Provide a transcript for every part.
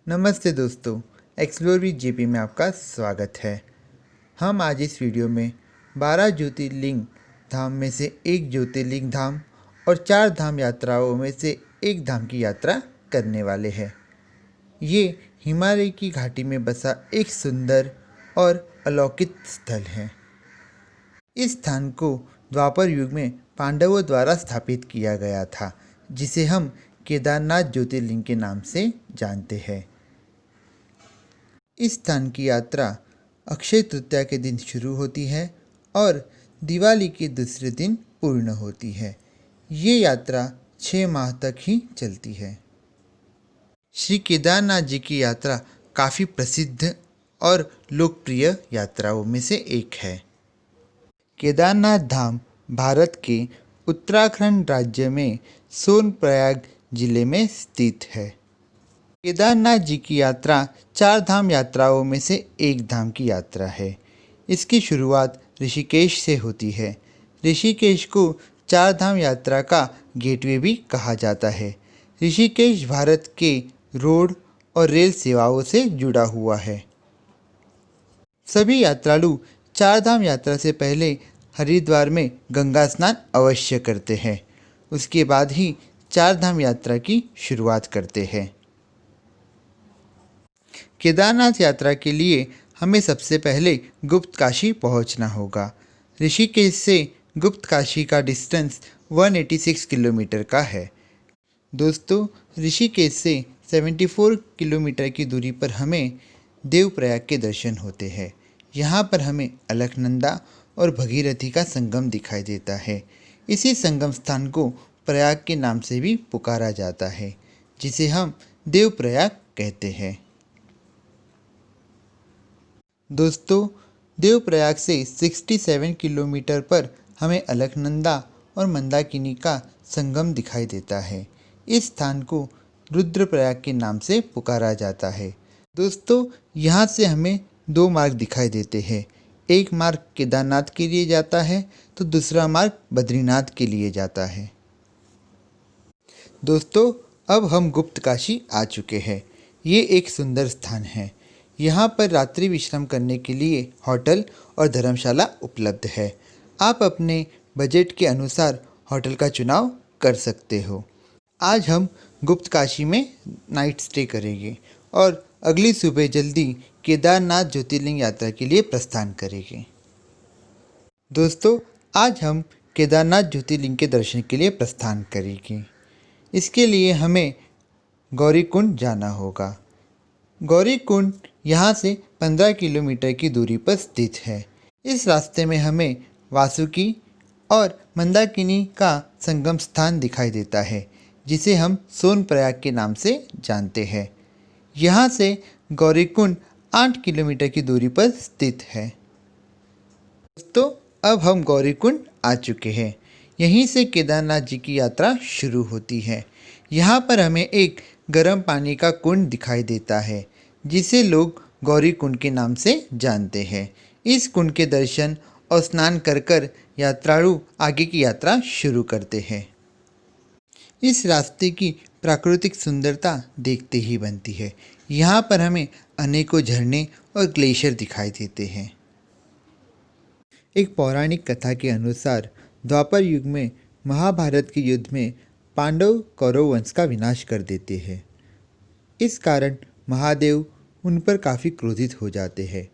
नमस्ते दोस्तों, explore with JP में आपका स्वागत है। हम आज इस वीडियो में 12 ज्योतिर्लिंग धाम में से एक ज्योतिर्लिंग धाम और 4 धाम यात्राओं में से एक धाम की यात्रा करने वाले हैं। ये हिमालय की घाटी में बसा एक सुंदर और अलौकिक स्थल है। इस स्थान को द्वापर युग में पांडवों द्वारा स्थापित किया गया था, जिसे हम केदारनाथ ज्योतिर्लिंग के नाम से जानते हैं। इस स्थान की यात्रा अक्षय तृतीया के दिन शुरू होती है और दिवाली के दूसरे दिन पूर्ण होती है। ये यात्रा 6 माह तक ही चलती है। श्री केदारनाथ जी की यात्रा काफ़ी प्रसिद्ध और लोकप्रिय यात्राओं में से एक है। केदारनाथ धाम भारत के उत्तराखंड राज्य में सोनप्रयाग जिले में स्थित है। केदारनाथ जी की यात्रा 4 धाम यात्राओं में से एक धाम की यात्रा है। इसकी शुरुआत ऋषिकेश से होती है। ऋषिकेश को 4 धाम यात्रा का गेटवे भी कहा जाता है। ऋषिकेश भारत के रोड और रेल सेवाओं से जुड़ा हुआ है। सभी यात्रालु 4 धाम यात्रा से पहले हरिद्वार में गंगा स्नान अवश्य करते हैं। उसके बाद ही 4 धाम यात्रा की शुरुआत करते हैं। केदारनाथ यात्रा के लिए हमें सबसे पहले गुप्त काशी पहुंचना होगा। ऋषिकेश से गुप्त काशी का डिस्टेंस 186 किलोमीटर का है। दोस्तों, ऋषिकेश से 74 किलोमीटर की दूरी पर हमें देवप्रयाग के दर्शन होते हैं। यहाँ पर हमें अलकनंदा और भगीरथी का संगम दिखाई देता है। इसी संगम स्थान को प्रयाग के नाम से भी पुकारा जाता है, जिसे हम देवप्रयाग कहते हैं। दोस्तों, देवप्रयाग से 67 किलोमीटर पर हमें अलकनंदा और मंदाकिनी का संगम दिखाई देता है। इस स्थान को रुद्रप्रयाग के नाम से पुकारा जाता है। दोस्तों, यहाँ से हमें 2 मार्ग दिखाई देते हैं। एक मार्ग केदारनाथ के लिए जाता है तो दूसरा मार्ग बद्रीनाथ के लिए जाता है। दोस्तों, अब हम गुप्त काशी आ चुके हैं। ये एक सुंदर स्थान है। यहाँ पर रात्रि विश्राम करने के लिए होटल और धर्मशाला उपलब्ध है। आप अपने बजट के अनुसार होटल का चुनाव कर सकते हो। आज हम गुप्त काशी में नाइट स्टे करेंगे और अगली सुबह जल्दी केदारनाथ ज्योतिर्लिंग यात्रा के लिए प्रस्थान करेंगे। दोस्तों, आज हम केदारनाथ ज्योतिर्लिंग के दर्शन के लिए प्रस्थान करेंगे। इसके लिए हमें गौरीकुंड जाना होगा। गौरीकुंड यहाँ से 15 किलोमीटर की दूरी पर स्थित है। इस रास्ते में हमें वासुकी और मंदाकिनी का संगम स्थान दिखाई देता है, जिसे हम सोनप्रयाग के नाम से जानते हैं। यहाँ से गौरीकुंड 8 किलोमीटर की दूरी पर स्थित है। दोस्तों, अब हम गौरीकुंड आ चुके हैं। यहीं से केदारनाथ जी की यात्रा शुरू होती है। यहाँ पर हमें एक गर्म पानी का कुंड दिखाई देता है, जिसे लोग गौरी कुंड के नाम से जानते हैं। इस कुंड के दर्शन और स्नान कर कर यात्रालु आगे की यात्रा शुरू करते हैं। इस रास्ते की प्राकृतिक सुंदरता देखते ही बनती है। यहाँ पर हमें अनेकों झरने और ग्लेशियर दिखाई देते हैं। एक पौराणिक कथा के अनुसार द्वापर युग में महाभारत के युद्ध में पांडव कौरव वंश का विनाश कर देते हैं। इस कारण महादेव उन पर काफ़ी क्रोधित हो जाते हैं।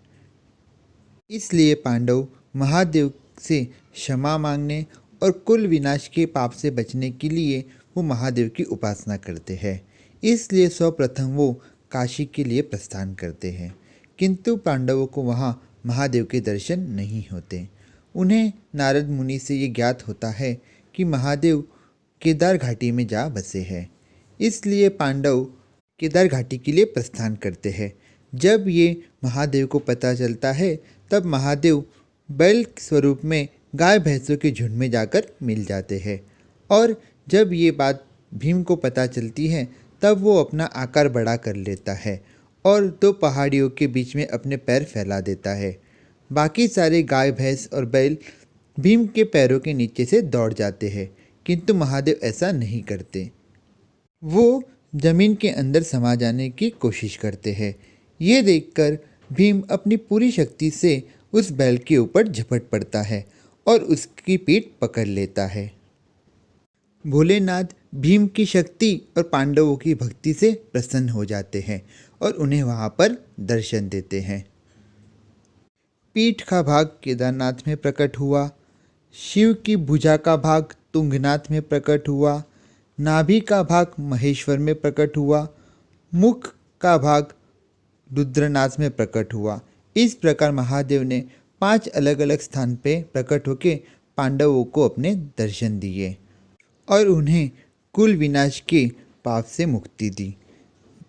इसलिए पांडव महादेव से क्षमा मांगने और कुल विनाश के पाप से बचने के लिए वो महादेव की उपासना करते हैं। इसलिए सर्वप्रथम वो काशी के लिए प्रस्थान करते हैं, किंतु पांडवों को वहाँ महादेव के दर्शन नहीं होते। उन्हें नारद मुनि से ये ज्ञात होता है कि महादेव केदार घाटी में जा बसे हैं। इसलिए पांडव केदार घाटी के लिए प्रस्थान करते हैं। जब ये महादेव को पता चलता है, तब महादेव बैल स्वरूप में गाय भैंसों के झुंड में जाकर मिल जाते हैं। और जब ये बात भीम को पता चलती है, तब वो अपना आकार बड़ा कर लेता है और 2 पहाड़ियों के बीच में अपने पैर फैला देता है। बाकी सारे गाय भैंस और बैल भीम के पैरों के नीचे से दौड़ जाते हैं, किंतु महादेव ऐसा नहीं करते। वो जमीन के अंदर समा जाने की कोशिश करते हैं। ये देखकर भीम अपनी पूरी शक्ति से उस बैल के ऊपर झपट पड़ता है और उसकी पीठ पकड़ लेता है। भोलेनाथ भीम की शक्ति और पांडवों की भक्ति से प्रसन्न हो जाते हैं और उन्हें वहां पर दर्शन देते हैं। पीठ का भाग केदारनाथ में प्रकट हुआ, शिव की भुजा का भाग तुंगनाथ में प्रकट हुआ, नाभि का भाग महेश्वर में प्रकट हुआ, मुख का भाग रुद्रनाथ में प्रकट हुआ। इस प्रकार महादेव ने 5 अलग अलग स्थान पे प्रकट होकर पांडवों को अपने दर्शन दिए और उन्हें कुल विनाश के पाप से मुक्ति दी।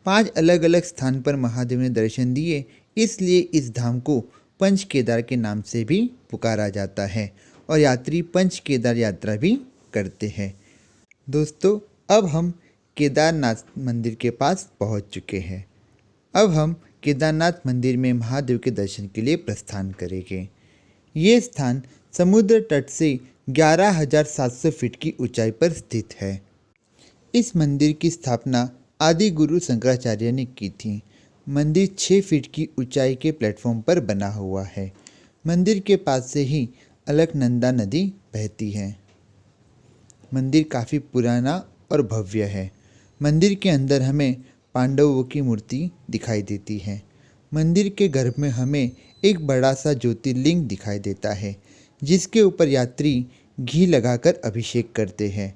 5 अलग अलग स्थान पर महादेव ने दर्शन दिए, इसलिए इस धाम को पंच केदार के नाम से भी पुकारा जाता है और यात्री पंच केदार यात्रा भी करते हैं। दोस्तों, अब हम केदारनाथ मंदिर के पास पहुंच चुके हैं। अब हम केदारनाथ मंदिर में महादेव के दर्शन के लिए प्रस्थान करेंगे। ये स्थान समुद्र तट से 11,700 फीट की ऊंचाई पर स्थित है। इस मंदिर की स्थापना आदि गुरु शंकराचार्य ने की थी। मंदिर 6 फीट की ऊंचाई के प्लेटफॉर्म पर बना हुआ है। मंदिर के पास से ही अलकनंदा नदी बहती है। मंदिर काफ़ी पुराना और भव्य है। मंदिर के अंदर हमें पांडवों की मूर्ति दिखाई देती है। मंदिर के गर्भ में हमें एक बड़ा सा ज्योतिर्लिंग दिखाई देता है, जिसके ऊपर यात्री घी लगाकर अभिषेक करते हैं।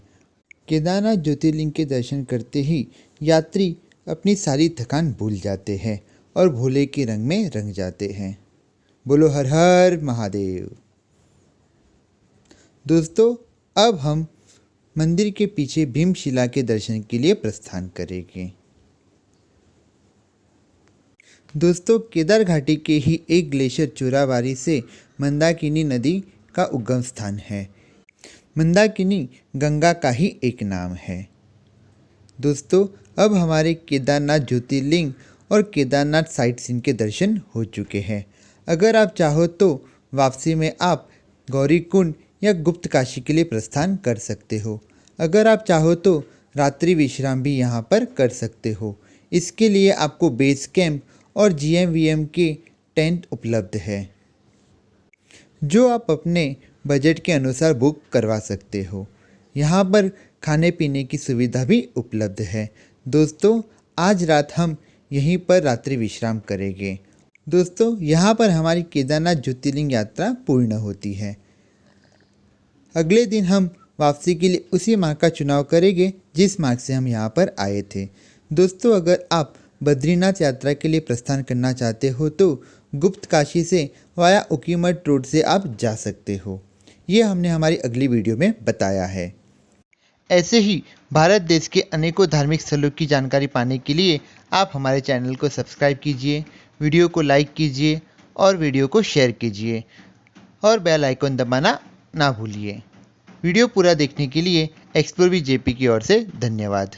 केदारनाथ ज्योतिर्लिंग के दर्शन करते ही यात्री अपनी सारी थकान भूल जाते हैं और भोले के रंग में रंग जाते हैं। बोलो हर हर महादेव। दोस्तों, अब हम मंदिर के पीछे भीमशिला के दर्शन के लिए प्रस्थान करेंगे। दोस्तों, केदार घाटी के ही एक ग्लेशियर चोराबारी से मंदाकिनी नदी का उद्गम स्थान है। मंदाकिनी गंगा का ही एक नाम है। दोस्तों, अब हमारे केदारनाथ ज्योतिर्लिंग और केदारनाथ साइट सीन के दर्शन हो चुके हैं। अगर आप चाहो तो वापसी में आप गौरीकुंड या गुप्त काशी के लिए प्रस्थान कर सकते हो। अगर आप चाहो तो रात्रि विश्राम भी यहाँ पर कर सकते हो। इसके लिए आपको बेस कैंप और GMVM के टेंट उपलब्ध है, जो आप अपने बजट के अनुसार बुक करवा सकते हो। यहाँ पर खाने पीने की सुविधा भी उपलब्ध है। दोस्तों, आज रात हम यहीं पर रात्रि विश्राम करेंगे। दोस्तों, यहाँ पर हमारी केदारनाथ ज्योतिर्लिंग यात्रा पूर्ण होती है। अगले दिन हम वापसी के लिए उसी मार्ग का चुनाव करेंगे जिस मार्ग से हम यहाँ पर आए थे। दोस्तों, अगर आप बद्रीनाथ यात्रा के लिए प्रस्थान करना चाहते हो तो गुप्त काशी से वाया उकीमठ रोड से आप जा सकते हो। ये हमने हमारी अगली वीडियो में बताया है। ऐसे ही भारत देश के अनेकों धार्मिक स्थलों की जानकारी पाने के लिए आप हमारे चैनल को सब्सक्राइब कीजिए, वीडियो को लाइक कीजिए और वीडियो को शेयर कीजिए और बेल आइकन दबाना ना भूलिए। वीडियो पूरा देखने के लिए एक्सप्लोर विद जेपी की ओर से धन्यवाद।